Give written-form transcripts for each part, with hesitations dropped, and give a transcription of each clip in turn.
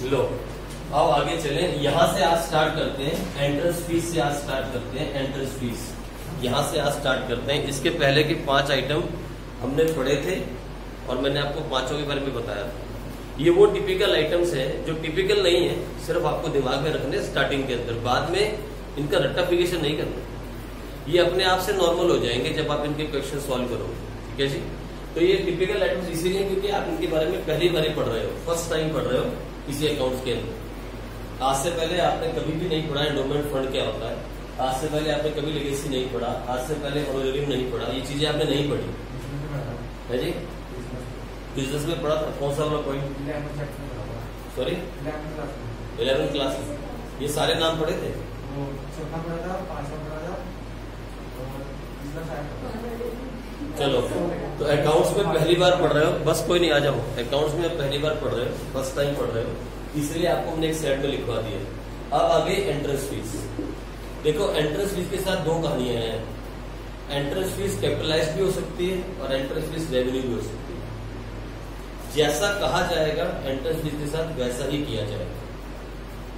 लो अब आगे चले। यहां से आज स्टार्ट करते हैं एंट्रेंस फीस से। आज स्टार्ट करते हैं एंट्रेंस फीस। यहां से आज स्टार्ट करते हैं। इसके पहले के 5 आइटम हमने पढ़े थे और मैंने आपको 5 के बारे में बताया था। ये वो टिपिकल आइटम्स हैं जो टिपिकल नहीं है, सिर्फ आपको दिमाग में रखने स्टार्टिंग के अंदर, बाद में इनका रट्टाफिकेशन नहीं करना। ये अपने आप से नॉर्मल हो जाएंगे जब आप इनके क्वेश्चन सॉल्व करोगे। ठीक है जी। तो ये टिपिकल आइटम्स इसीलिए क्योंकि आप इनके बारे में पहली बार पढ़ रहे हो, फर्स्ट टाइम पढ़ रहे हो किसी अकाउंट्स के अंदर। आज से पहले आपने कभी भी नहीं पढ़ा एंडोमेंट फंड क्या होता है, आज से पहले आपने कभी लेगेसी नहीं पढ़ा, आज से पहले ऑनरेरियम नहीं पढ़ा, ये चीजें आपने नहीं पढ़ी है जी। बिजनेस में पढ़ा था कौन सा वाला पॉइंट? सॉरी 11th क्लास में ये सारे नाम पढ़े थे। चलो तो अकाउंट्स में पहली बार पढ़ रहे हो, बस कोई नहीं, आ जाओ। अकाउंट्स में पहली बार पढ़ रहे हो, फर्स्ट टाइम पढ़ रहे हो, इसलिए आपको हमने एक साइड में लिखवा दिया। अब आगे एंट्रेंस फीस। देखो एंट्रेंस फीस के साथ 2 कहानियां हैं। एंट्रेंस फीस कैपिटलाइज भी हो सकती है और एंट्रेंस फीस रेवेन्यू भी हो सकती है। जैसा कहा जाएगा एंट्रेंस फीस के साथ वैसा ही किया जाएगा।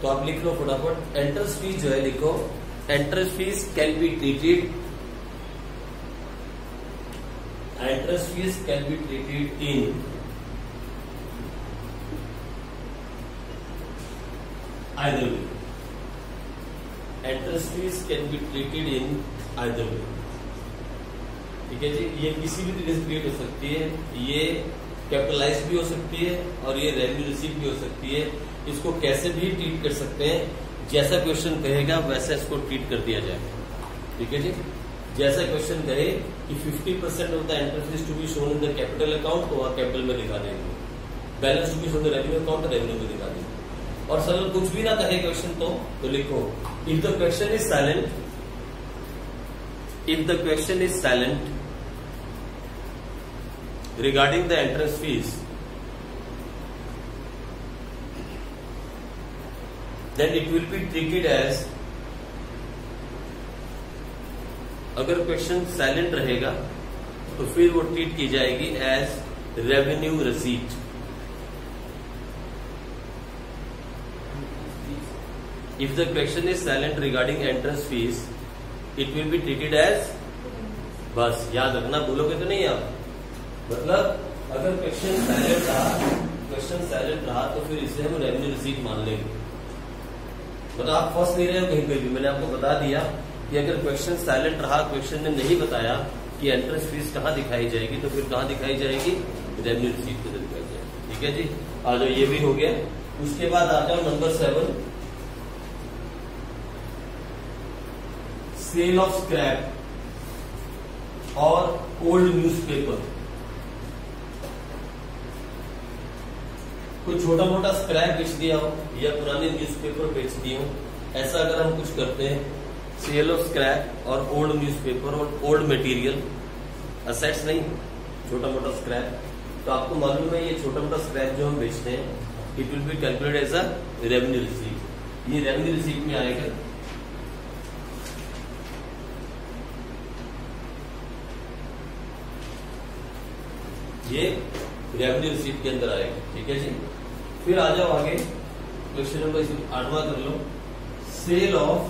तो आप लिख लो फटाफट। एंट्रेंस फीस जो है लिखो, entrance fees can be treated, entrance fees can be treated in either way. Entrance fees can be treated in either way. ठीक है जी। ये किसी भी तरीके से क्रिएट हो सकती है, ये कैपिटलाइज भी हो सकती है और ये रेवेन्यू रिसीव भी हो सकती है। इसको कैसे भी ट्रीट कर सकते हैं, जैसा क्वेश्चन कहेगा वैसा इसको ट्रीट कर दिया जाएगा। ठीक है जी। जैसा क्वेश्चन कहे कि 50% of the entrance fees to be shown in the capital account, तो वहां कैपिटल में दिखा देंगे। Balance to be shown in the revenue account, revenue में दिखा देंगे। और सरल कुछ भी ना कहे क्वेश्चन तो लिखो if the question is silent, if the question is silent regarding the entrance fees, then it will be treated as, अगर क्वेश्चन साइलेंट रहेगा तो फिर वो ट्रीट की जाएगी as revenue receipt. If the question is silent regarding entrance fees, it will be treated as, बस याद रखना, बोलोगे तो नहीं आप। मतलब अगर क्वेश्चन साइलेंट रहा तो फिर इसे हम रेवेन्यू रिसीट मान लेंगे। मतलब आप फंस नहीं रहे हो कहीं पे भी। मैंने आपको बता दिया कि अगर क्वेश्चन साइलेंट रहा, क्वेश्चन ने नहीं बताया कि एंट्रेंस फीस कहाँ दिखाई जाएगी, तो फिर कहाँ दिखाई जाएगी? रेवेन्यू रिसीट पे दिखाई जाएगी। ठीक है जी। आ जाओ, ये भी हो गया। उसके बाद आ जाओ नंबर 7, सेल ऑफ स्क्रैप और ओल्ड न्यूज़पेपर। कोई छोटा मोटा स्क्रैप बेच दिया हो या पुराने न्यूज़पेपर बेच दिए हो, ऐसा अगर हम कुछ करते हैं, सेल ऑफ स्क्रैप और ओल्ड न्यूज़पेपर और ओल्ड मटेरियल, असेट्स नहीं, छोटा मोटा स्क्रैप, तो आपको मालूम है ये छोटा मोटा स्क्रैप जो हम बेचते हैं, it will be calculated as a revenue receipt. ये रेवेन्यू रिसीट में आएगा। ये रेवेन्यू रिसीट के अंदर आएगा। ठीक है जी। फिर आ जाओ आगे, क्वेश्चन नंबर 8वां कर लो। Sale of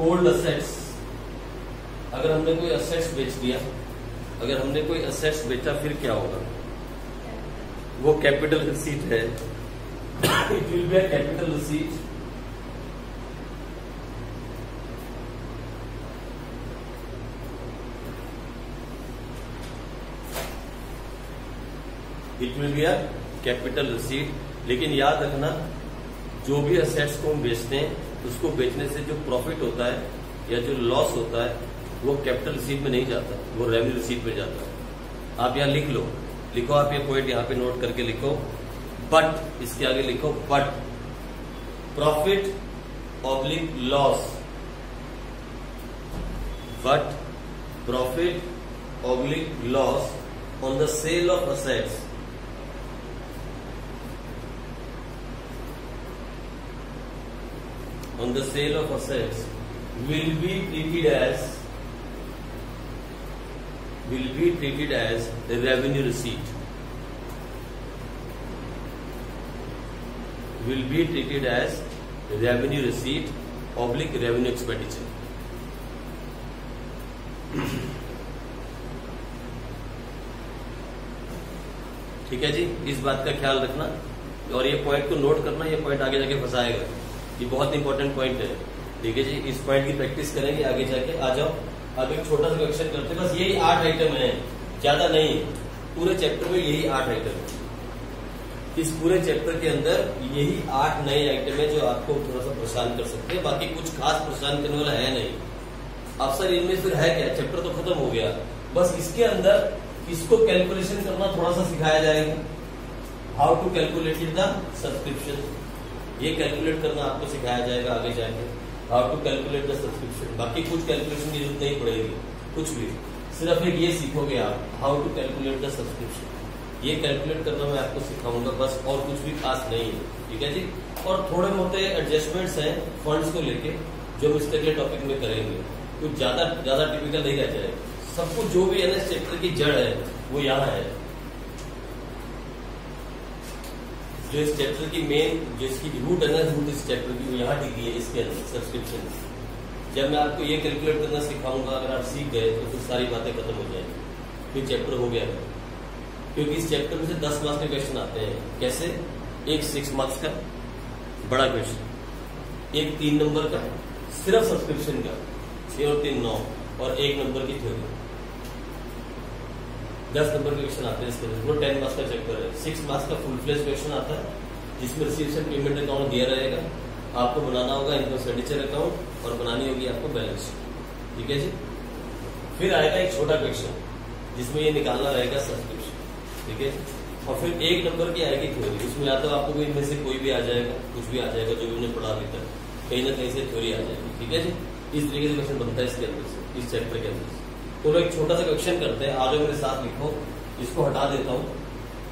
old assets. अगर हमने कोई असेट्स बेच दिया, अगर हमने कोई असेट्स बेचा, फिर क्या होगा? वो कैपिटल रिसीट है। It will be a capital receipt. It will be a capital receipt. लेकिन याद रखना, जो भी असेट्स को हम बेचते हैं उसको बेचने से जो प्रॉफिट होता है या जो लॉस होता है वो कैपिटल रिसीट में नहीं जाता, वो रेवेन्यू रिसीट में जाता है। आप यहाँ लिख लो, लिखो आप ये पॉइंट यहाँ पे नोट करके लिखो। बट, इसके आगे लिखो but profit oblique loss, but profit oblique loss on the sale of assets on the sale of assets will be treated as a revenue receipt. will be treated as revenue receipt oblique revenue expenditure. ठीक है जी, इस बात का ख्याल रखना और ये point को नोट करना, ये पॉइंट आगे जाके फंसाएगा, ये बहुत इंपॉर्टेंट पॉइंट है। ठीक है जी, इस पॉइंट की प्रैक्टिस करेंगे आगे जाके। आ जाओ, अब एक छोटा सा क्वेश्चन करते हैं, बस यही 8 आइटम है, ज्यादा नहीं, पूरे चैप्टर में यही 8 आइटम है। इस पूरे चैप्टर के अंदर यही 8 नए आइटम है जो आपको थोड़ा सा परेशान कर सकते हैं, बाकी कुछ खास परेशान करने वाला है नहीं। अब सर इनमें फिर है क्या, चैप्टर तो खत्म हो गया, बस इसके अंदर इसको कैलकुलेशन करना थोड़ा सा सिखाया जाएगा। How to calculate the subscription, ये कैलकुलेट करना आपको सिखाया जाएगा आगे जाके। How to calculate the subscription, बाकी कुछ कैलकुलेशन की जरूरत नहीं पड़ेगी, कुछ भी, सिर्फ एक ये सीखोगे आप, how to calculate the subscription, ये कैलकुलेट करना मैं आपको सिखाऊंगा बस, और कुछ भी खास नहीं है। ठीक है जी, और थोड़े मोटे एडजस्टमेंट्स हैं फंड्स को लेके जो हम इसके टॉपिक में करेंगे, कुछ ज्यादा टिपिकल नहीं रह जाएगा। सब कुछ जो भी है ना इस चैप्टर की जड़ है वो यहाँ है, जो इस चैप्टर की मेन, जो इसकी रूट है ना, रूट इस चैप्टर की वो यहाँ टिकी है इसके अंदर सब्सक्रिप्शन। जब मैं आपको ये कैलकुलेट करना सिखाऊंगा, अगर आप सीख गए तो फिर सारी बातें खत्म हो जाएंगी, फिर चैप्टर हो गया है। क्योंकि इस चैप्टर में से 10 मार्क्स के क्वेश्चन आते हैं। कैसे? एक 6 मार्क्स का बड़ा क्वेश्चन, एक 3 नंबर का सिर्फ सब्सक्रिप्शन का, 6 और 3 9, और 1 नंबर की थ्योरी। 10 नंबर के क्वेश्चन आते हैं इसके अंदर, वो 10 मार्क्स का चैप्टर है। 6 मार्क्स का फुल फ्लेज क्वेश्चन आता है जिसमें रिसीप्शन पेमेंट अकाउंट दिया रहेगा, आपको बनाना होगा इनकम एक्सपेंडिचर अकाउंट और बनानी होगी आपको बैलेंस शीट। ठीक है जी, फिर आएगा एक छोटा क्वेश्चन जिसमें ये निकालना रहेगा सब्सक्रिप्शन। ठीक है, और फिर 1 नंबर की आएगी थ्योरी, उसमें या तो आपको भी इनमें से कोई भी आ जाएगा, कुछ भी आ जाएगा जो भी उन्हें पढ़ा अभी तक, कहीं ना कहीं से थ्योरी आ जाएगी। ठीक है जी, इस तरीके से क्वेश्चन बनता है इसके अंदर से, इस चैप्टर के अंदर से। तो एक छोटा सा क्वेश्चन करते हैं, आज मेरे साथ लिखो, इसको हटा देता हूँ,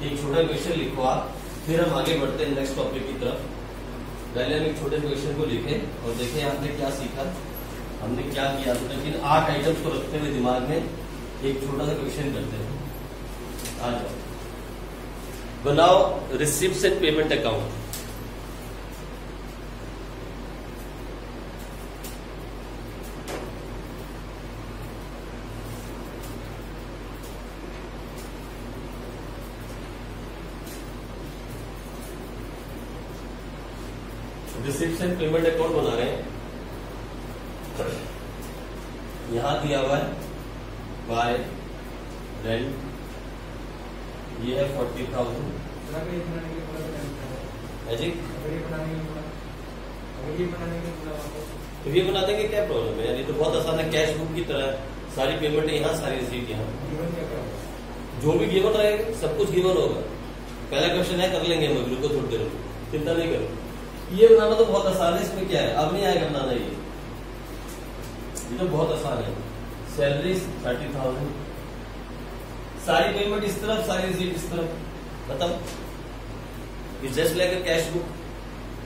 एक छोटा क्वेश्चन लिखो आप, फिर हम आगे बढ़ते हैं नेक्स्ट टॉपिक की तरफ। पहले हम एक छोटे क्वेश्चन को लिखें और देखें आपने क्या सीखा, हमने क्या किया। तो लेकिन 8 आइटम्स को रखते हुए दिमाग में एक छोटा सा क्वेश्चन करते हैं। आ जाओ, बनाओ receipts and payment account. Receipts and payment account बना रहे हैं, यहां दिया हुआ है बाय रेंट, ये है 40,000 है जी। तो ये बना देंगे, क्या प्रॉब्लम है यार, ये तो बहुत आसान है, कैश बुक की तरह सारी पेमेंट यहाँ, सारी रिसीट यहाँ, जो भी गिवन रहेगा सब कुछ गिवन होगा। पहला क्वेश्चन है, कर लेंगे हम अभी, रुको थोड़ी देर में, चिंता नहीं करो। ये बनाना तो बहुत आसान है, इसमें क्या है, अब नहीं आएगा बनाना, ये तो बहुत आसान है। सैलरी 30,000, सारी पेमेंट इस तरफ, सारी रिसीट इस तरफ, मतलब it's just like a cash book,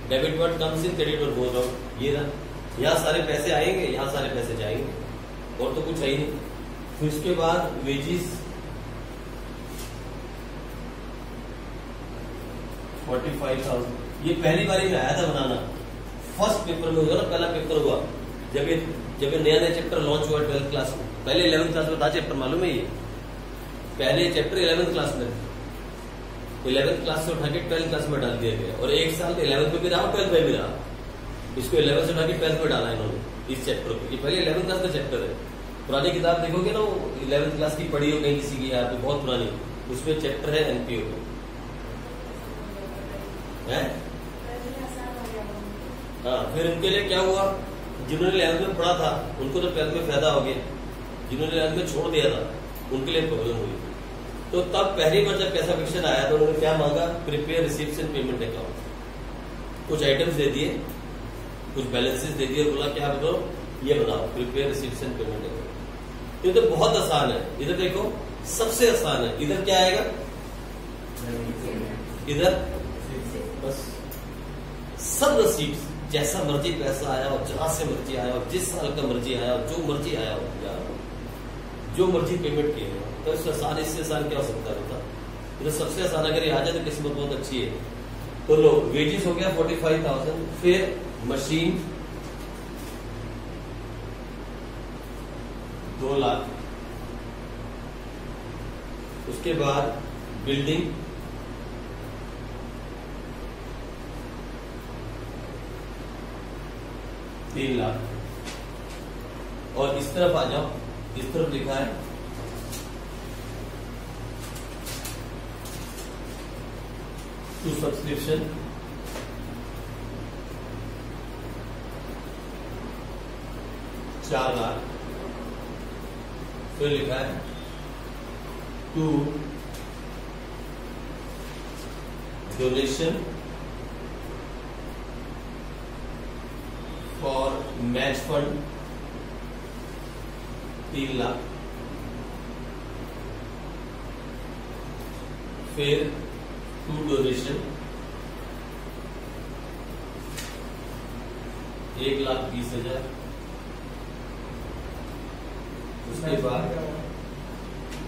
debit word comes in, credit word goes out. ये रहा, यहाँ सारे पैसे आएंगे, यहाँ सारे पैसे जाएंगे, और तो कुछ है ही नहीं। फिर उसके बाद वेजिस 45,000, ये पहली बारी में आया था बनाना, फर्स्ट पेपर में हुआ ना, पहला पेपर हुआ जब ये नया चैप्टर लॉन्च हुआ 12th क्लास में। पहले 11th क्लास में था चैप्टर, मालूम है, ये पहले चैप्टर 11th क्लास में, 11th क्लास से उठा के 12th क्लास में डाल दिया गया, और एक साल 11th में भी रहा, 12th में भी रहा। इसको 11th से उठा के 12th में डाला इन्होंने इस चैप्टर को। ये पहले 11th क्लास का चैप्टर है। पुरानी किताब देखोगे ना, 11th क्लास की पढ़ी हो कहीं किसी की, यहाँ पे बहुत पुरानी, उसमें चैप्टर है एनपीओ है। हाँ, फिर उनके लिए क्या हुआ, जिन्होंने 11th में पढ़ा था उनको तो 12th में फायदा हो गया, जिन्होंने 11th में छोड़ दिया था उनके लिए प्रॉब्लम हुई। तो तब पहली बार जब पैसा क्वेश्चन आया तो उन्होंने क्या मांगा, prepare receipts and payment account. कुछ आइटम्स दे दिए, कुछ बैलेंसेस दे दिए, बोला क्या बताओ, ये बनाओ prepare receipts and payment account. ये तो बहुत आसान है, इधर देखो सबसे आसान है। इधर क्या आएगा, इधर बस सब रिसीप्ट, जैसा मर्जी पैसा आया और जहां से मर्जी आया और जिस साल का मर्जी आया और जो मर्जी आया हो यार, जो मर्जी पेमेंट किए हो, तो इससे आसान, इससे आसान क्या हो सकता है बता। तो सबसे आसान अगर ये आ जाए तो किस्मत बहुत अच्छी है, तो लो वेजेस हो गया 45,000, फिर मशीन 2 लाख, उसके बाद बिल्डिंग 3 लाख, और इस तरफ आ जाओ, इस तरफ लिखा है टू सब्सक्रिप्शन 4 लाख, फिर लिखा है to donation for match fund 3 lakh, फिर टू डोनेशन 1,20,000, उसके बाद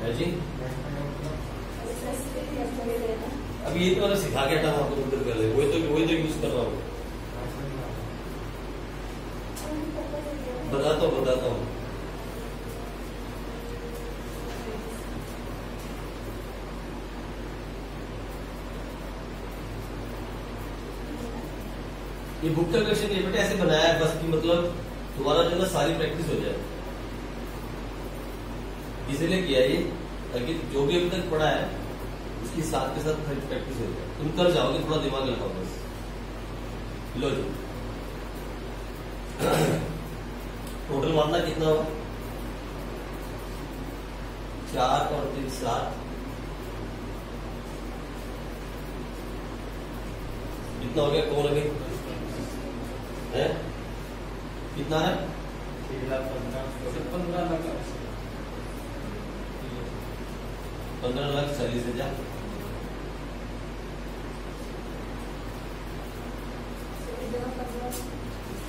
है जी। अब ये तो मैंने सिखा के हटा हूं आपको, उधर कर ले, वही तो यूज कर रहा हूँ, बताता हूँ। ये बुक का क्वेश्चन ये बेटा ऐसे बनाया है बस कि मतलब तुम्हारा जो ना सारी प्रैक्टिस हो जाए, इसलिए किया ये, ताकि जो भी अभी तक पढ़ा है उसकी साथ के साथ प्रैक्टिस हो जाए, तुम कर जाओगे, थोड़ा दिमाग लगाओ बस। लो जी, टोटल मामला कितना होगा? 4 और 3 7, कितना हो गया? कौन अभी है? कितना है? 15,40,000,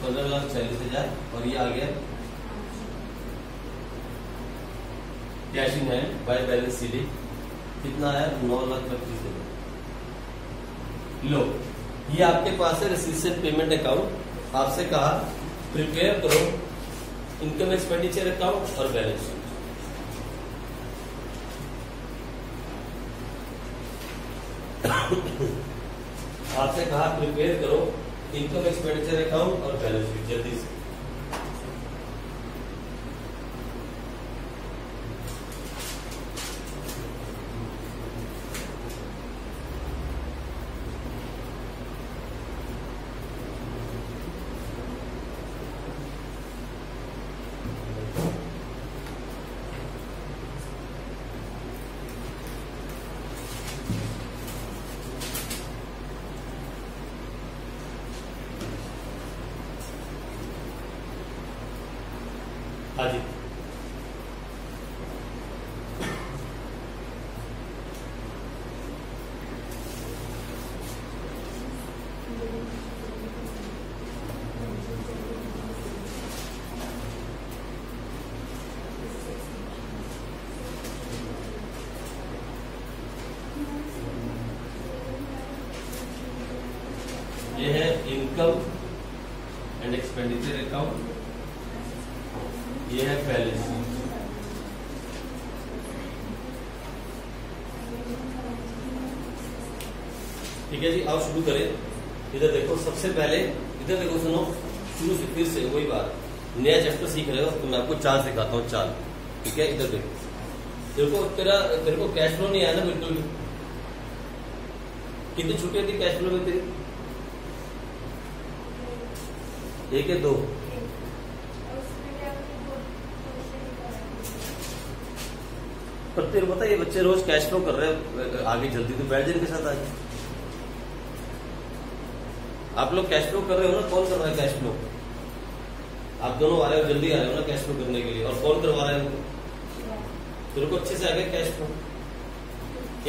15,40,000, और ये आ गया cash in hand by balance sheet, कितना है? 9,25,000। लो, ये आपके पास है रिसीट्स एंड पेमेंट अकाउंट। आपसे कहा प्रिपेयर करो इनकम एक्सपेंडिचर अकाउंट और बैलेंस शीट। आपसे कहा प्रिपेयर करो इनकम एक्सपेंडिचर अकाउंट और बैलेंस शीट जल्दी से। हाँ जी, ये है इनकम एंड एक्सपेंडिचर अकाउंट, ये है बैलेंस शीट। ठीक है जी, आओ शुरू करें। इधर देखो, सबसे पहले इधर देखो, सुनो शुरू से, फिर से वही बात, नया चैप्टर सीख रहे हो तो मैं आपको चाल सिखाता हूँ, चाल। ठीक है, इधर देखो, तेरे को कैश फ्लो नहीं आया ना बिल्कुल भी? कितनी छुट्टियां थी कैश फ्लो में तेरी? 1 या 2? पर तेरे पता ये बच्चे रोज कैश फ्लो कर रहे हैं आगे जल्दी, तो बैठ जाने के साथ आज। आप लोग कैश फ्लो कर रहे हो ना? कौन कर रहा है कैश फ्लो? आप दोनों आ रहे हो, जल्दी आ रहे हो ना कैश फ्लो करने के लिए, और कौन करवा रहा है? तेरे को अच्छे से आ गया कैश फ्लो?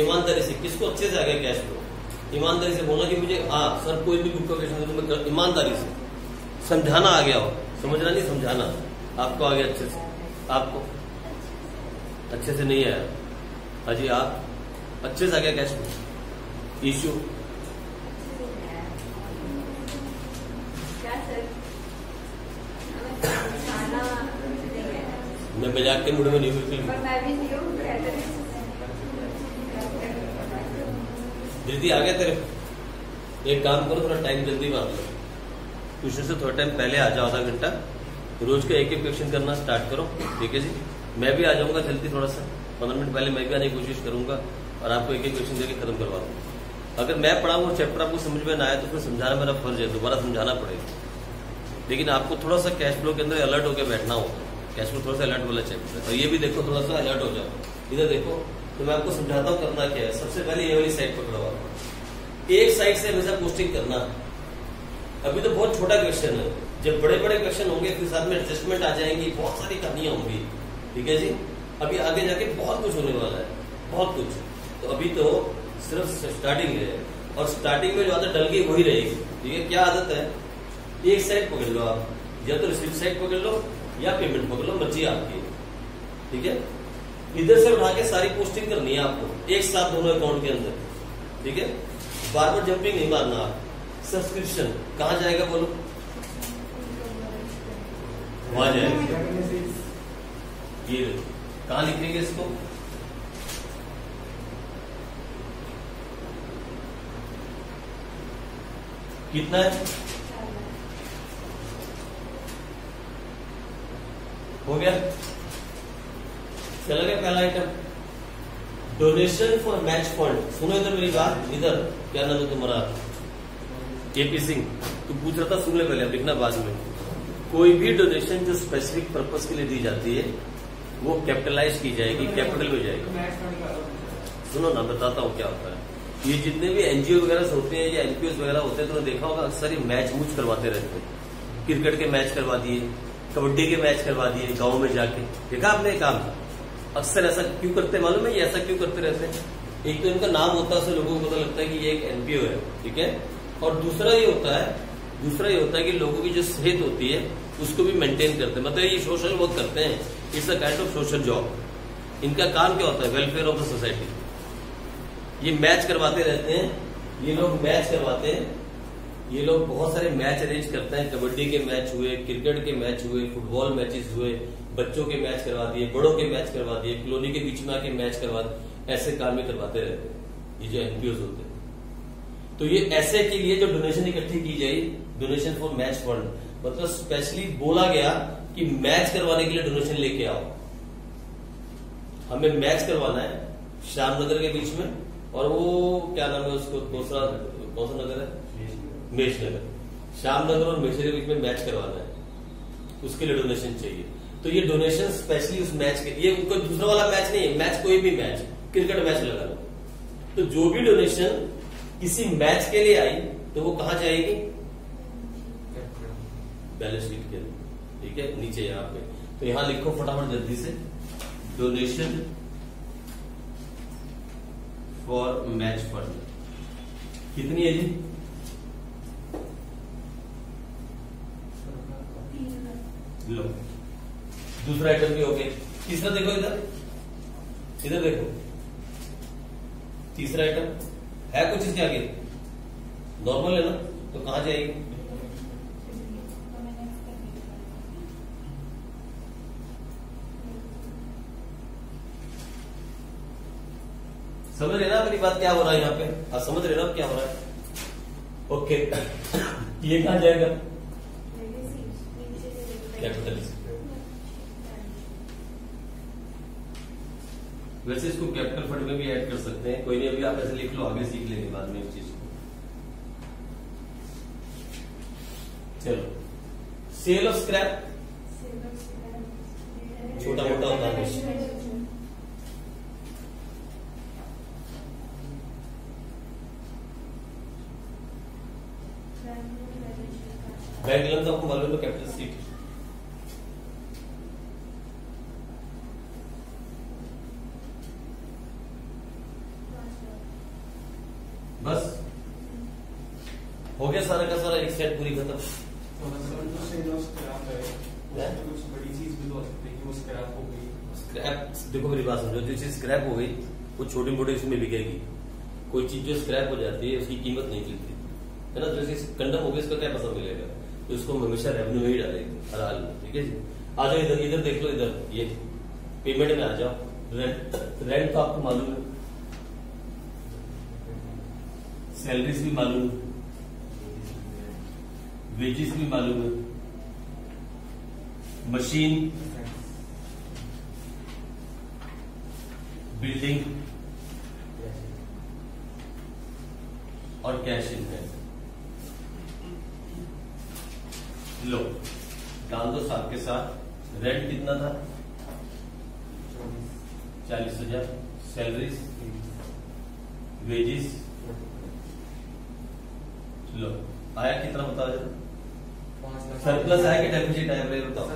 ईमानदारी से, किसको अच्छे से आ गया कैश फ्लो? ईमानदारी से बोलना कि मुझे, हाँ सर कोई भी बुक का क्वेश्चन तो मैं ईमानदारी से समझाना आ गया हो, समझना नहीं समझाना, आपको आ गया अच्छे से, आपको अच्छे से नहीं आया? हाजी, आप अच्छे से आ गया कैश फ्लो? इश्यू मैं मजाक के मूड में नहीं बिल्कुल। धृति आ गया तेरे? एक काम करो, थोड़ा टाइम जल्दी बांध लो, ट्यूशन से थोड़ा टाइम पहले आ जाओ, आधा घंटा। रोज का एक क्वेश्चन करना स्टार्ट करो, ठीक है जी। मैं भी आ जाऊंगा जल्दी, थोड़ा सा 15 मिनट पहले मैं भी आने की कोशिश करूंगा और आपको एक क्वेश्चन देकर खत्म करवा दूंगा। अगर मैं पढ़ा वो चैप्टर आपको समझ में ना आए तो फिर समझाना मेरा फर्ज है, दोबारा समझाना पड़ेगा। लेकिन आपको थोड़ा सा कैश फ्लो के अंदर अलर्ट होकर बैठना होगा। कैश फ्लो थोड़ा सा अलर्ट वाला चैप्टर है, और ये भी देखो थोड़ा सा अलर्ट हो जाओ। इधर देखो, तो मैं आपको समझाता हूँ करना क्या है। सबसे पहले ये वाली साइड पकड़वा, एक साइड से हमेशा पोस्टिंग करना। अभी तो बहुत छोटा क्वेश्चन है, जब बड़े बड़े क्वेश्चन होंगे फिर साथ में एडजस्टमेंट आ जाएंगी, बहुत सारी कहानियां होंगी, ठीक है जी। अभी आगे जाके बहुत कुछ होने वाला है, बहुत कुछ। तो अभी तो सिर्फ स्टार्टिंग है, और स्टार्टिंग में जो आदत डल गई वही रहेगी, ठीक है। क्या आदत है? एक साइड पकड़ लो आप, या तो रिसिप्ट साइड पकड़ लो या पेमेंट पकड़ लो, मर्जी आपकी, ठीक है। इधर से उठा के सारी पोस्टिंग करनी है आपको एक साथ दोनों अकाउंट के अंदर, ठीक है। बार बार जंपिंग नहीं मारना आप। सब्सक्रिप्शन कहां जाएगा बोलो? वहां जाएगा। ये कहां लिखेंगे इसको? कितना है? हो गया, चला गया पहला item. Donation for match fund. सुनो इधर मेरी बात, इधर क्या नाम है तुम्हारा? केपी सिंह। तू पूछ रहा था, सुन ले पहले, अब लिखना बाद में। कोई भी डोनेशन जो स्पेसिफिक पर्पस के लिए दी जाती है वो कैपिटलाइज की जाएगी, कैपिटल में जाएगी। सुनो ना, बताता हूँ क्या होता है। ये जितने भी एनजीओ वगैरह होते हैं या एनपीओ वगैरह होते हैं, तो देखा होगा अक्सर ये मैच मूच करवाते रहते हैं। क्रिकेट के मैच करवा दिए, कबड्डी के मैच करवा दिए गाँव में जाके, देखा आपने काम। अक्सर ऐसा क्यों करते मालूम है? ये ऐसा क्यों करते रहते हैं? एक तो इनका नाम होता है, उससे लोगों को पता लगता है कि ये एक एनपीओ है, ठीक है। और दूसरा ये होता है कि लोगों की जो सेहत होती है उसको भी मेंटेन करते हैं, मतलब ये सोशल वर्क करते हैं। It's a kind of social job. इनका काम क्या होता है? Welfare of the society. ये मैच करवाते रहते हैं, ये लोग मैच करवाते हैं, ये लोग बहुत सारे मैच अरेंज करते हैं। कबड्डी के मैच हुए, क्रिकेट के मैच हुए, फुटबॉल मैचेस हुए, बच्चों के मैच करवा दिए, बड़ों के मैच करवा दिए, कॉलोनी के बीच में आके मैच करवा दिए। ऐसे काम ही करवाते रहते हैं ये जो एनपीओ होते हैं। तो ये ऐसे के लिए जो डोनेशन इकट्ठी की जाए, डोनेशन फॉर मैच फंड, मतलब स्पेशली बोला गया कि मैच करवाने के लिए डोनेशन लेके आओ। हमें मैच करवाना है श्यामनगर के बीच में, और वो क्या नाम है उसको, दूसरा कौन सा नगर है? मेष नगर। श्यामनगर और मेष के बीच में मैच करवाना है, उसके लिए डोनेशन चाहिए। तो ये डोनेशन स्पेशली उस मैच के, ये कोई दूसरा वाला मैच नहीं है, मैच कोई भी मैच, क्रिकेट मैच लगा लो। तो जो भी डोनेशन किसी मैच के लिए आई तो वो कहां जाएगी? बैलेंस शीट के अंदर, ठीक है, नीचे यहाँ पे। तो यहां लिखो फटाफट जल्दी से, डोनेशन फॉर मैच फंड। कितनी है जी? लो, दूसरा आइटम भी हो गया। तीसरा देखो इधर, इधर देखो, तीसरा आइटम है कुछ इसके आगे? नॉर्मल है ना, तो कहां जाएगी? समझ रहे ना मेरी बात, क्या हो रहा है यहाँ पे? आप समझ रहे ना क्या हो रहा है? ओके। ये कहां जाएगा? कैपिटल। वैसे इसको कैपिटल फंड में भी ऐड कर सकते हैं, कोई नहीं, अभी आप ऐसे लिख लो, आगे सीख लेंगे बाद में इस चीज को। चलो, सेल ऑफ स्क्रैप, छोटा मोटा होता है। बैंक लोन तो आपको मालूम है, कैपिटल सीट। बस हो गया सारा का सारा, एक सेट पूरी खत्म। कुछ बड़ी चीज भी तो हो सकती है कि वो स्क्रैप हो गई। स्क्रैप, देखो मेरी बात समझो, जो चीज स्क्रैप हो गई वो छोटी मोटी इसमें बिकेगी। कोई चीज जो स्क्रैप हो जाती है उसकी कीमत नहीं मिलती है ना। जैसे कंडम हो गया, इसका क्या पैसा मिलेगा? तो इसको हमेशा रेवेन्यू में ही डालेंगे हर हाल में, ठीक है जी। आ जाओ इधर, इधर देख लो, इधर ये पेमेंट में आ जाओ। रेंट तो आपको मालूम है, सैलरीज भी मालूम है, वेजेस भी मालूम है, मशीन, बिल्डिंग और कैश इन हैंड। लो डाल दो साथ के साथ। रेंट कितना था? 40,000। सैलरीज, वेजेस, लो आया कितना बताओ जरा। 5 लाख। सरप्लस आया कि डेफिसिट आया भाई बताओ।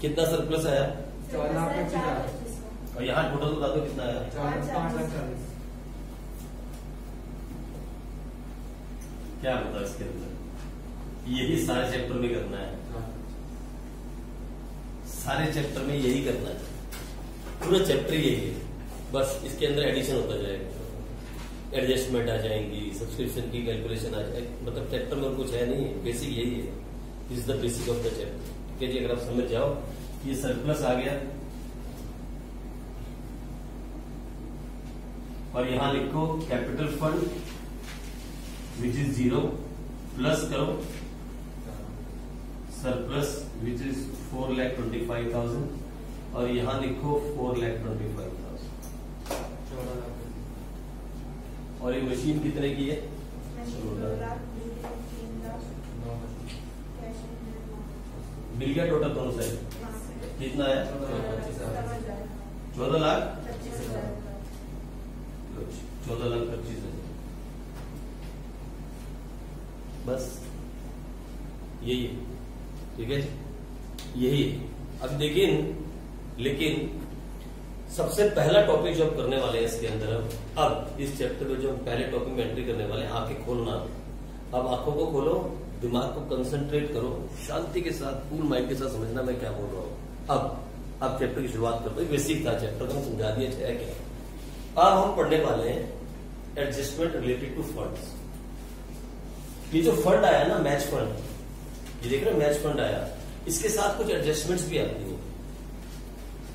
कितना सरप्लस आया? 4,25,000। और यहाँ टोटल बता दो कितना आया। 5,40,000। क्या बताओ इसके अंदर? यही सारे चैप्टर में करना है, सारे चैप्टर में यही करना है, पूरा चैप्टर यही है। बस इसके अंदर एडिशन होता जाएगा, एडजस्टमेंट आ जाएंगी, सब्सक्रिप्शन की कैलकुलेशन आ जाएगी। मतलब चैप्टर में और कुछ है नहीं है, बेसिक यही है। This is the basic of the chapter. ठीक है जी, अगर आप समझ जाओ ये सरप्लस आ गया और यहां लिखो capital fund which is 0 plus करो सरप्लस विच इज 4,25,000 और यहां लिखो 4,25,000। 14 लाख। और ये मशीन कितने की है? 2 lakh, 3 lakh, 9 lakh. Cash in hand मिल गया टोटल दोनों से कितना है? 14 लाख 14,25,000। बस यही है। ठीक है जी, यही है। अब लेकिन सबसे पहला टॉपिक जो हम करने वाले हैं इसके अंदर, अब इस चैप्टर में जो हम पहले टॉपिक में एंट्री करने वाले हैं, आंखें खोलना। अब आंखों को खोलो, दिमाग को कंसंट्रेट करो, शांति के साथ, कूल माइंड के साथ समझना मैं क्या बोल रहा हूं। अब चैप्टर की शुरुआत करते हैं। बेसिक था चैप्टर का, समझा दिया है क्या। अब हम पढ़ने वाले हैं एडजस्टमेंट रिलेटेड टू फंड्स। ये जो फंड आया ना, मैच फंड, ये देख रहे हो मैच फंड आया, इसके साथ कुछ एडजस्टमेंट्स भी आती हैं।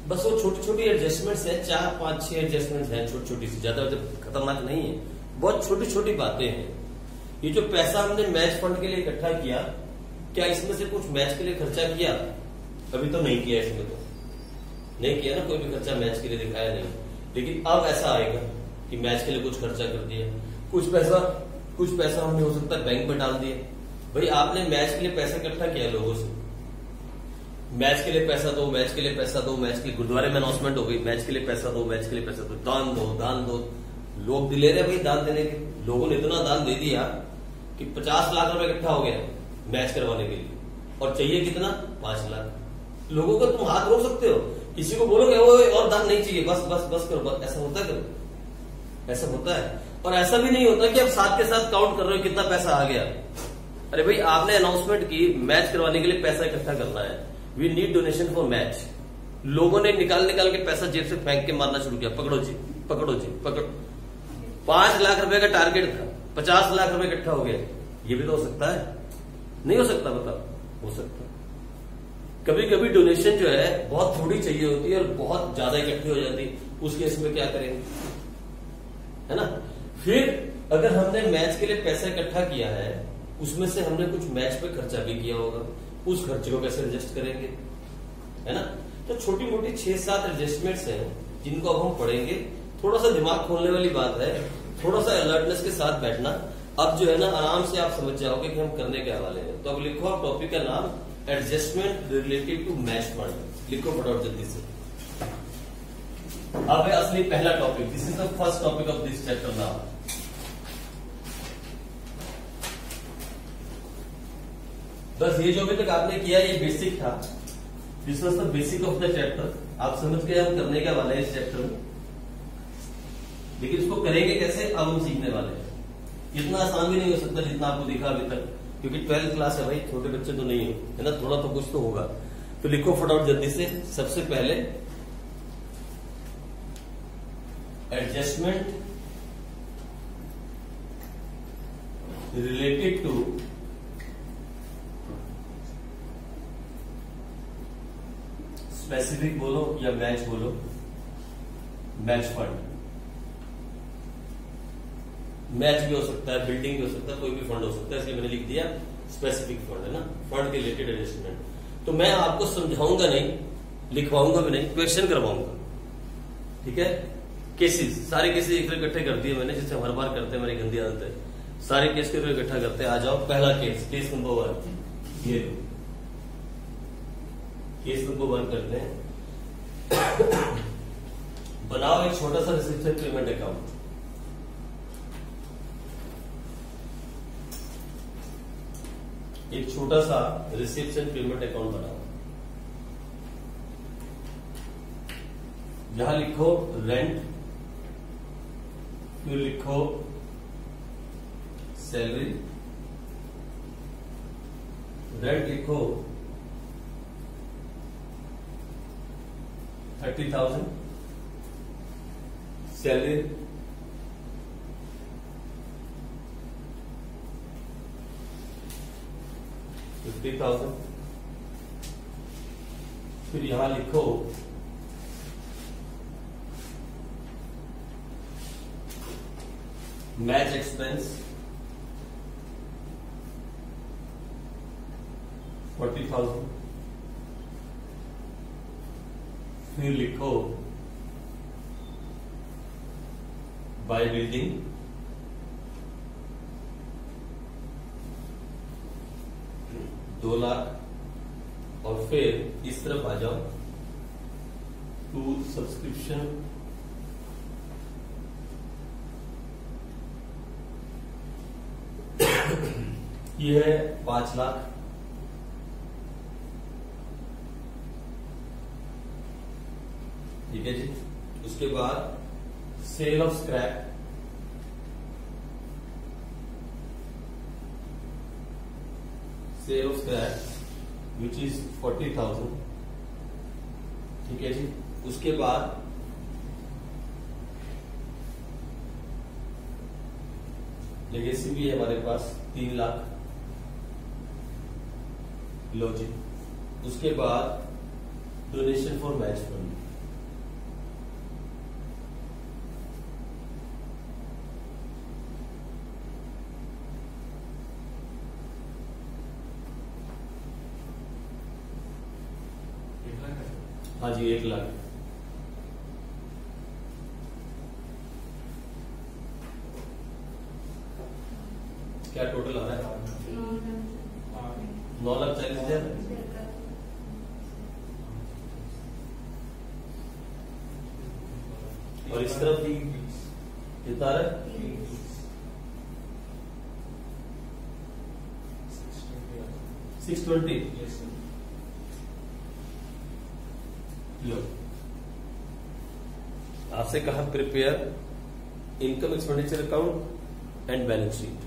बस वो छोटी छोटी एडजस्टमेंट्स हैं, 4, 5, 6 एडजस्टमेंट्स हैं, छोटी छोटी सी, ज्यादा खतरनाक नहीं है, बहुत छोटी छोटी बातें हैं। ये जो पैसा हमने मैच फंड के लिए इकट्ठा किया, क्या इसमें से कुछ मैच के लिए खर्चा किया? अभी तो नहीं किया, इसमें तो नहीं किया ना, कोई भी खर्चा मैच के लिए दिखाया नहीं। लेकिन अब ऐसा आएगा कि मैच के लिए कुछ खर्चा कर दिया, कुछ पैसा हमने हो सकता है बैंक में डाल दिया। भाई आपने मैच के लिए पैसा इकट्ठा किया लोगों से, मैच के लिए पैसा दो, मैच के लिए पैसा दो, मैच के लिए गुरुद्वारे में अनाउंसमेंट हो गई, मैच के लिए पैसा दो, मैच के लिए पैसा दो, दान दो। लोग दिले रहे भाई दान देने के। लोगों ने इतना दान दे दिया कि 50 लाख रुपए इकट्ठा हो गया मैच करवाने के लिए, और चाहिए कितना? 5 लाख। लोगों को तुम हाथ रोक सकते हो, किसी को बोलोगे वो और दान नहीं चाहिए, बस करो, बस। ऐसा होता है करो? ऐसा होता है। और ऐसा भी नहीं होता कि आप साथ के साथ काउंट कर रहे हो कितना पैसा आ गया। अरे भाई आपने अनाउंसमेंट की, मैच करवाने के लिए पैसा इकट्ठा करना है, we need donation for match. लोगों ने निकाल के पैसा जेब से फेंक के मारना शुरू किया, पकड़ो जी पकड़ो। 5 लाख रुपए का टारगेट था, 50 लाख रुपए इकट्ठा हो गया। ये भी तो हो सकता है, नहीं हो सकता? बताओ, हो सकता है। कभी कभी डोनेशन जो है बहुत थोड़ी चाहिए होती है और बहुत ज्यादा इकट्ठी हो जाती है, उस केस में क्या करेंगे, है ना। फिर अगर हमने मैच के लिए पैसा इकट्ठा किया है, उसमें से हमने कुछ मैच पे खर्चा भी किया होगा, उस खर्चे को कैसे एडजस्ट करेंगे, है ना। तो छोटी मोटी 6-7 एडजस्टमेंट्स हैं जिनको अब हम पढ़ेंगे। थोड़ा सा दिमाग खोलने वाली बात है, थोड़ा सा अलर्टनेस के साथ बैठना। अब जो है ना, आराम से आप समझ जाओगे कि हम करने क्या वाले हैं। तो अब लिखो आप टॉपिक का नाम, adjustment related to match fund. लिखो फटाफट जल्दी से। अब है असली पहला topic, this is the first topic of this chapter now. बस ये जो अभी तक आपने किया ये बेसिक था, this was the basic of the chapter. आप समझ गए हम करने क्या वाले हैं इस चैप्टर में। लेकिन इसको करेंगे कैसे, अब हम सीखने वाले हैं। इतना आसान भी नहीं हो सकता जितना आपको दिखा अभी तक, क्योंकि 12th क्लास है भाई, छोटे बच्चे तो नहीं है ना, थोड़ा तो कुछ तो होगा। तो लिखो फटाफट जल्दी से। सबसे पहले एडजस्टमेंट रिलेटेड टू स्पेसिफिक बोलो या मैच बोलो, मैच फंड, मैच भी हो सकता है, बिल्डिंग भी हो सकता है, कोई भी फंड हो सकता है, इसलिए मैंने लिख दिया स्पेसिफिक फंड, है ना, फंड के रिलेटेड एडजस्टमेंट। तो मैं आपको समझाऊंगा नहीं, लिखवाऊंगा भी नहीं, क्वेश्चन करवाऊंगा, ठीक है। केसेस, सारे केसेस एक तरह इकट्ठे कर दिए मैंने, जिससे हम हर बार करते हैं, मेरी गंदी आदत है, सारे केस के इकट्ठा करते हैं। आ जाओ, पहला केस, केस नंबर 1, ये केस नंबर 1 करते हैं। बनाओ एक छोटा सा रिसिप्शन पेमेंट अकाउंट। एक छोटा सा रिसिप्शन पेमेंट अकाउंट बनाओ, जहां लिखो रेंट, फिर लिखो सैलरी, रेंट लिखो 30,000, सैलरी 50,000, फिर यहां लिखो मैच एक्सपेंस 40,000, फिर लिखो बाय बिल्डिंग 2 लाख, और फिर इस तरफ आ जाओ टू सब्सक्रिप्शन, ये है 5 लाख, ठीक है जी। उसके बाद sale of scrap, sale of scrap which is 40,000, ठीक है जी। उसके बाद लेगेसी भी है हमारे पास 3 लाख, लो जी। उसके बाद डोनेशन फॉर मैच फंड, हाँ जी 1 लाख। क्या टोटल आ रहा है? 9,40,000। और इस तरफ भी कितना आ रहा है? 620। लो, आपसे कहा prepare income expenditure account and balance sheet.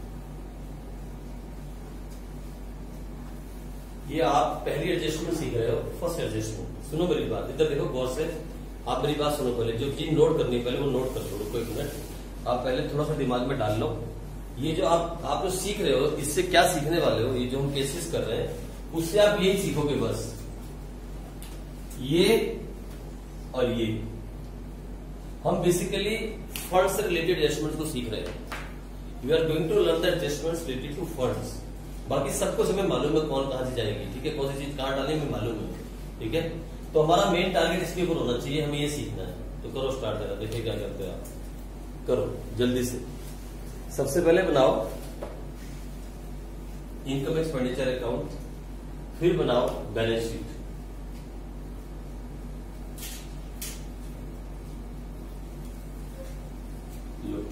ये आप पहली एडजस्टमेंट सीख रहे हो, फर्स्ट एडजस्टमेंट। सुनो मेरी बात, इधर देखो गौर से, आप मेरी बात सुनो। पहले जो चीज नोट करनी है पहले वो नोट कर लो, रुको 1 मिनट, आप पहले थोड़ा सा दिमाग में डाल लो। ये जो आप जो सीख रहे हो, इससे क्या सीखने वाले हो? ये जो हम केसेस कर रहे हैं उससे आप यही सीखोगे बस, ये और ये। हम बेसिकली फंड से रिलेटेड एडजस्टमेंट को सीख रहे हैं। We are going to learn the adjustments related to funds. बाकी सब कुछ हमें मालूम है कौन कहां से जाएगी, ठीक है, कौन सी चीज कहां डालनी हमें मालूम है, ठीक है। तो हमारा मेन टारगेट इसके ऊपर होना चाहिए, हमें ये सीखना है। तो करो स्टार्ट करा, देखिए क्या करते हो आप, करो जल्दी से। सबसे पहले बनाओ इनकम एक्सपेंडिचर अकाउंट, फिर बनाओ बैलेंस शीट।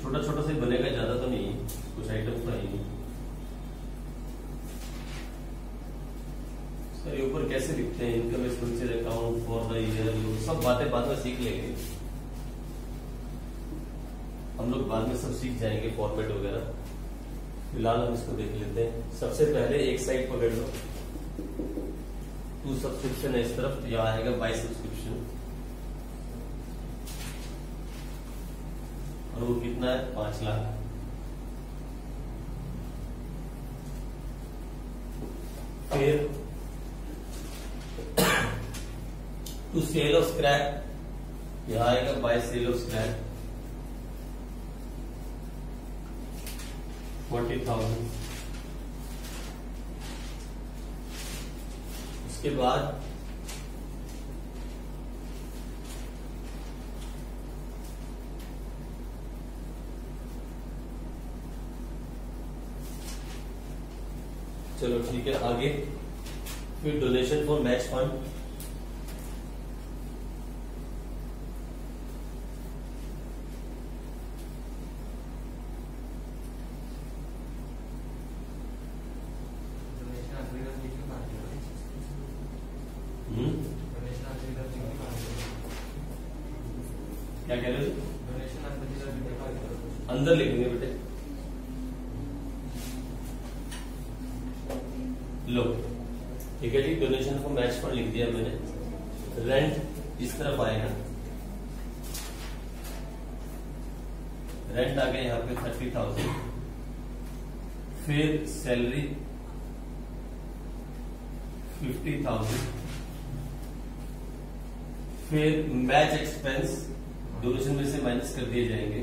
छोटा छोटा से बनेगा, ज्यादा तो नहीं, कुछ आइटम्स तो है नहीं। सर ऊपर कैसे लिखते हैं income expenditure account for the year, सब बातें बाद में सीख लेंगे हम लोग, बाद में सब सीख जाएंगे फॉर्मेट वगैरह। फिलहाल हम इसको देख लेते हैं। सबसे पहले एक साइड पकड़ लो, टू सब्सक्रिप्शन है इस तरफ, तो यहां आएगा बाय सब्सक्रिप्शन, और वो कितना है 5 लाख। फिर टू सेल ऑफ स्क्रैप, यहां आएगा बाय सेल ऑफ स्क्रैप 40,000। उसके बाद चलो ठीक है आगे, फिर डोनेशन फॉर मैच फंड, क्या कह रहे हो? अंदर लिखेंगे बेटे। लो ठीक है जी, डोनेशन फॉर मैच फंड लिख दिया मैंने। रेंट इस तरफ आएगा, रेंट आ गया यहाँ पे 30,000, फिर सैलरी 50,000, फिर मैच एक्सपेंस डोनेशन में से माइनस कर दिए जाएंगे,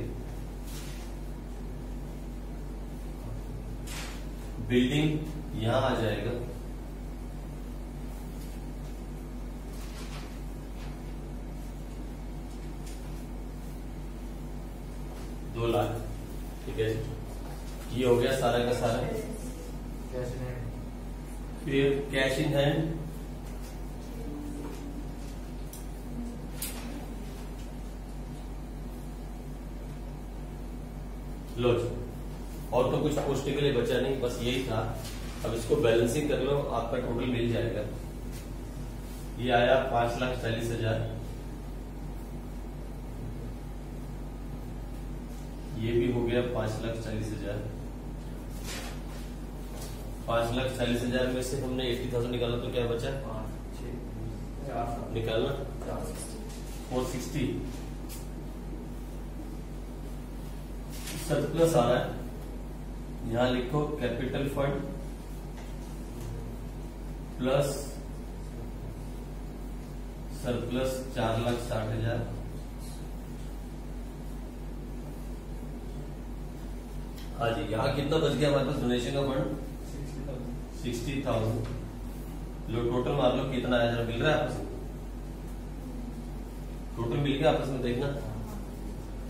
बिल्डिंग यहां आ जाएगा, $2 लाख। ठीक है जी, ये हो गया सारा का सारा। फिर कैश इन हैंड लो जी, और तो कुछ पोस्टिंग के लिए बचा नहीं, बस यही था। अब इसको बैलेंसिंग कर लो, आपका टोटल मिल जाएगा। ये आया 5,40,000, ये भी हो गया 5,40,000। 5,40,000 में से हमने 80,000 निकाला तो क्या बचा? निकालना 460 सरप्लस आ रहा है। यहां लिखो कैपिटल फंड प्लस सरप्लस 4,60,000। हाँ जी, यहाँ कितना बच गया हमारे पास डोनेशन का फंड? 60,000। लो टोटल मार लो कितना आया, जरा मिल रहा है आपस में? टोटल मिल गया आपस में, देखना।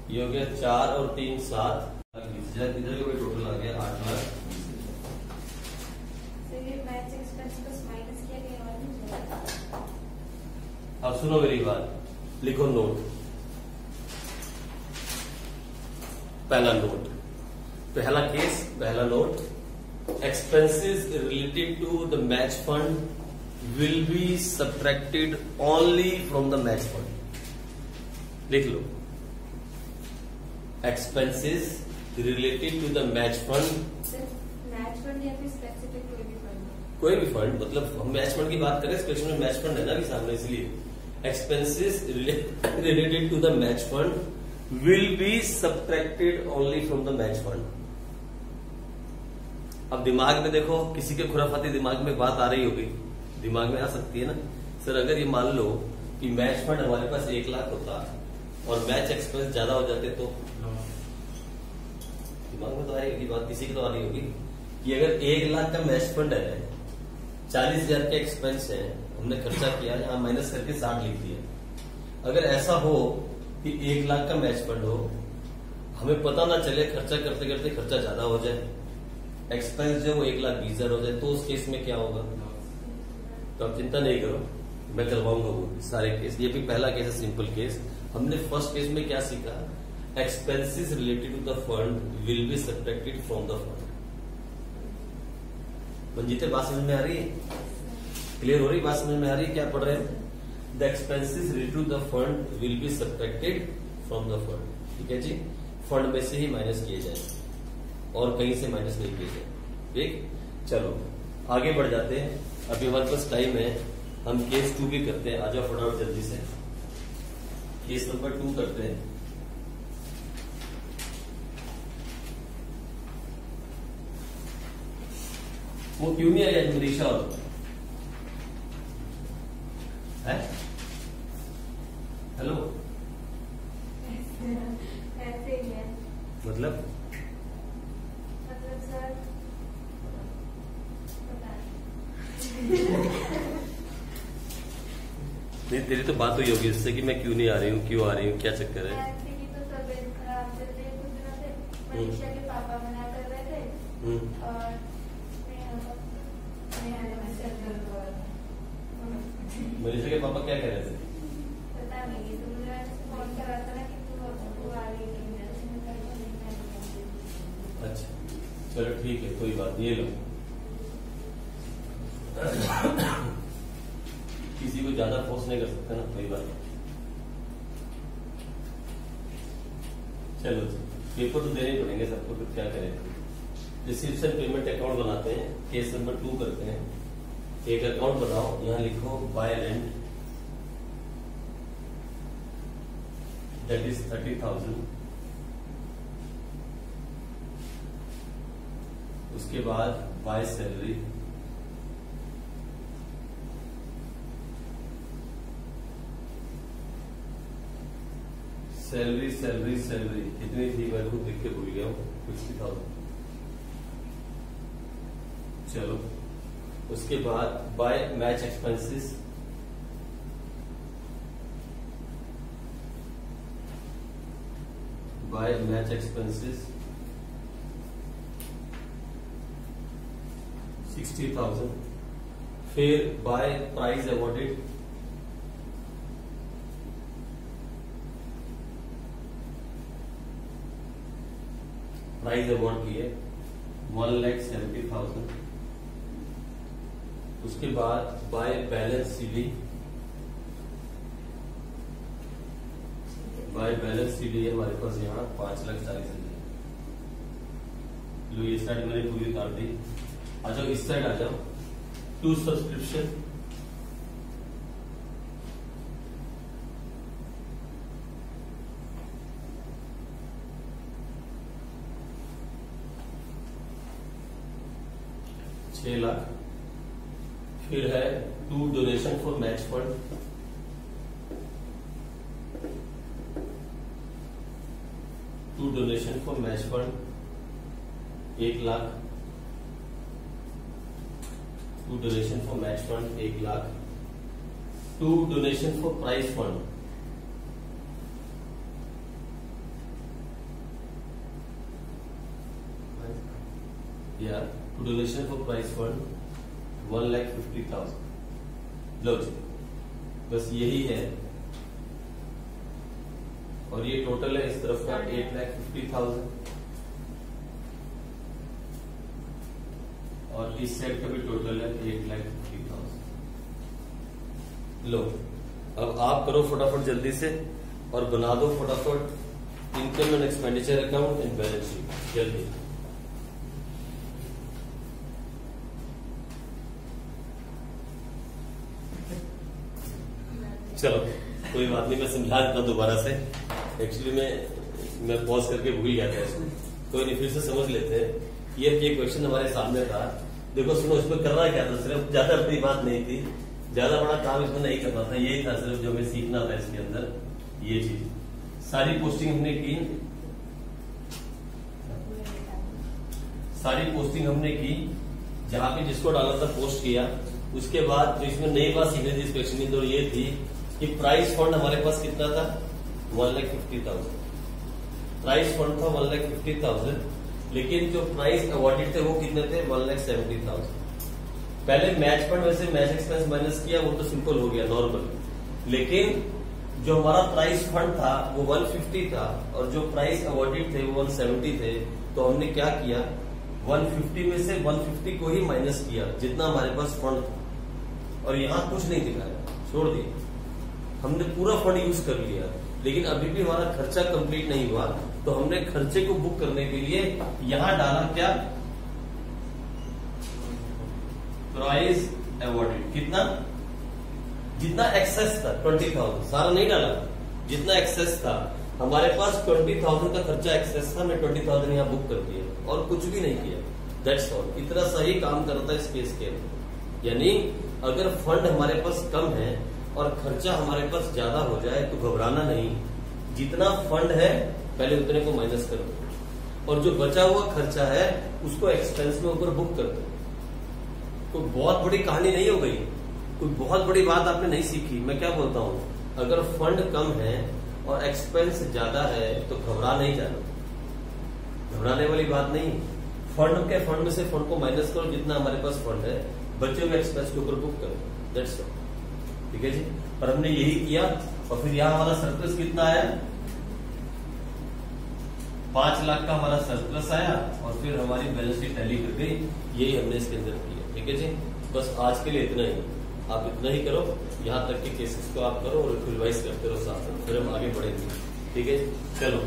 ये हो गया 4 और 3 7, इधर का भी टोटल आ गया 8 लाख। अब सुनो मेरी बात, लिखो नोट। पहला नोट, पहला केस, पहला note, expenses related to the match fund will be subtracted only from the match fund। लिख लो, expenses related to the match fund। Match fund या फिर स्पेसिफिक कोई भी फंड? कोई भी फंड, मतलब हम मैच फंड की बात करें, स्पेशल में मैच फंड है ना अभी सामने, इसलिए expenses related to the match fund will be subtracted only from the match fund। अब दिमाग में देखो, किसी के खुराफाती दिमाग में बात आ रही होगी, दिमाग में आ सकती है ना सर, अगर ये मान लो कि मैच फंड हमारे पास 1 लाख होता और मैच एक्सपेंस ज्यादा हो जाते तो दिमाग में तो आएगी बात, किसी की तो आ रही होगी कि अगर 1 लाख का मैच फंड है, 40,000 के एक्सपेंस है, हमने खर्चा किया, यहाँ माइनस करके 60 लिख दिया। अगर ऐसा हो कि 1 लाख का मैच फंड हो, हमें पता ना चले, खर्चा करते करते खर्चा ज्यादा हो जाए, एक्सपेंस जो 1,20,000 हो जाए, तो उस केस में क्या होगा? तो आप चिंता नहीं करो, मैं करवाऊंगा वो सारे केस। ये भी पहला केस है, सिंपल केस। हमने फर्स्ट केस में क्या सीखा? Expenses related to the fund will be subtracted from the fund. मंजीते बात समझ में आ रही है? क्लियर हो रही बात? समझ में आ रही है क्या पढ़ रहे हैं? The expenses related to the fund will be subtracted from the fund. ठीक है जी, फंड में से ही माइनस किए जाए और कहीं से माइनस नहीं किए जाए। ठीक, चलो आगे बढ़ जाते हैं। अभी हमारे पास टाइम है, हम केस 2 भी करते हैं। आ जाओ फटाफट जल्दी से, केस नंबर 2 करते हैं। वो क्यों नहीं आया मनीषा? है मतलब सर पता नहीं, तेरी तो बात हुई होगी इससे कि मैं क्यों नहीं आ रही हूँ, क्यों आ रही हूँ, क्या चक्कर है? की तो तबीयत खराब चल रही है कुछ दिनों से। मनीषा के पापा मना कर रहे थे और मनीषा के पापा क्या कह रहे थे? पता नहीं, तो मुझे फोन करा था ना कि तू आ रही है। अच्छा चलो ठीक है, कोई बात नहीं, ये लो। किसी को ज्यादा फोर्स नहीं कर सकते ना, कोई बात नहीं। चलो पेपर तो देने ही पड़ेंगे सबको, फिर क्या करें। रिसीप्शन पेमेंट अकाउंट बनाते हैं, केस नंबर 2 करते हैं। एक अकाउंट बनाओ, यहाँ लिखो बाय रेंट, दैट इज 30,000। उसके बाद by salary, salary salary salary कितनी थी मैं खुद लिख के भूल गया हूँ, 60,000। चलो उसके बाद by match expenses, by match expenses 60,000। फिर by prize awarded, prize award की है 1,70,000। उसके बाद by balance CD, by balance CD है हमारे पास यहाँ 5,40,000। लो ये साइड मैंने पूरी उतार दी। आ जाओ इस साइड आ जाओ, टू सब्सक्रिप्शन, ₹6 लाख। फिर है to donation for match fund, to donation for match fund 1 lakh, to donation for match fund 1 lakh. To donation for prize fund, या to donation for prize fund 1,50,000। लो जी, बस यही है। और ये टोटल है इस तरफ का 8,50,000 और इस साइड का भी टोटल है 8,50,000। लो अब आप करो फटाफट जल्दी से और बना दो फटाफट income and expenditure account and balance sheet जल्दी। चलो कोई बात नहीं, मैं समझा देता हूँ दोबारा से। एक्चुअली मैं पॉज करके भूल गया था इसको, कोई नहीं, फिर से समझ लेते हैं। ये क्वेश्चन हमारे सामने था, देखो सुनो, इसमें करना क्या था, सिर्फ ज्यादा बड़ी बात नहीं थी, ज्यादा बड़ा काम इसमें नहीं करना था, यही था सिर्फ जो हमें सीखना था इसके अंदर। ये चीज सारी पोस्टिंग हमने की, सारी पोस्टिंग हमने की, जहां पे जिसको डाला था पोस्ट किया। उसके बाद जो इसमें नई बात सीखनी थी इस क्वेश्चन की, तो ये थी कि प्राइस फंड हमारे पास कितना था 1,50,000। प्राइस फंड था 1,50,000, लेकिन जो प्राइस अवॉर्डेड थे वो कितने थे 1,70,000। पहले मैच फंड वैसे मैच एक्सपेंस माइनस किया, वो तो सिंपल हो गया नॉर्मल, लेकिन जो हमारा प्राइस फंड था वो 150 था और जो प्राइस अवॉर्डेड थे वो 170 थे। तो हमने क्या किया, 150 में से 150 को ही माइनस किया जितना हमारे पास फंड था, और यहाँ कुछ नहीं दिखाया, छोड़ दिया। हमने पूरा फंड यूज कर लिया, लेकिन अभी भी हमारा खर्चा कंप्लीट नहीं हुआ, तो हमने खर्चे को बुक करने के लिए यहां डाला क्या, प्राइस अवॉर्डेड। कितना, जितना एक्सेस था 20,000, सारा नहीं डाला, जितना एक्सेस था हमारे पास 20,000 का खर्चा एक्सेस था, मैं 20,000 यहाँ बुक कर दिया और कुछ भी नहीं किया। दैट्स ऑल, इतना सही काम करता है इस केस के अंदर। यानी अगर फंड हमारे पास कम है और खर्चा हमारे पास ज्यादा हो जाए तो घबराना नहीं, जितना फंड है पहले उतने को माइनस करो। और जो बचा हुआ खर्चा है उसको एक्सपेंस में ऊपर बुक कर दो। कोई बहुत बड़ी कहानी नहीं हो गई, कोई बहुत बड़ी बात आपने नहीं सीखी। मैं क्या बोलता हूं, अगर फंड कम है और एक्सपेंस ज्यादा है तो घबरा नहीं जाना, घबराने वाली बात नहीं। फंड में से फंड को माइनस करो, जितना हमारे पास फंड है बचे हुए एक्सपेंस के ऊपर बुक करो, दैट्स ऑल। ठीक है जी, और हमने यही किया। और फिर यहां हमारा सरप्लस कितना आया, 5 लाख का हमारा सरप्लस आया, और फिर हमारी बैलेंस शीट टैली कर गई। यही हमने इसके अंदर किया। ठीक है जी, बस आज के लिए इतना ही, आप इतना ही करो, यहाँ तक के केसेस को आप करो और रिवाइज करते रहो साथ में, फिर हम आगे बढ़ेंगे। ठीक है, चलो।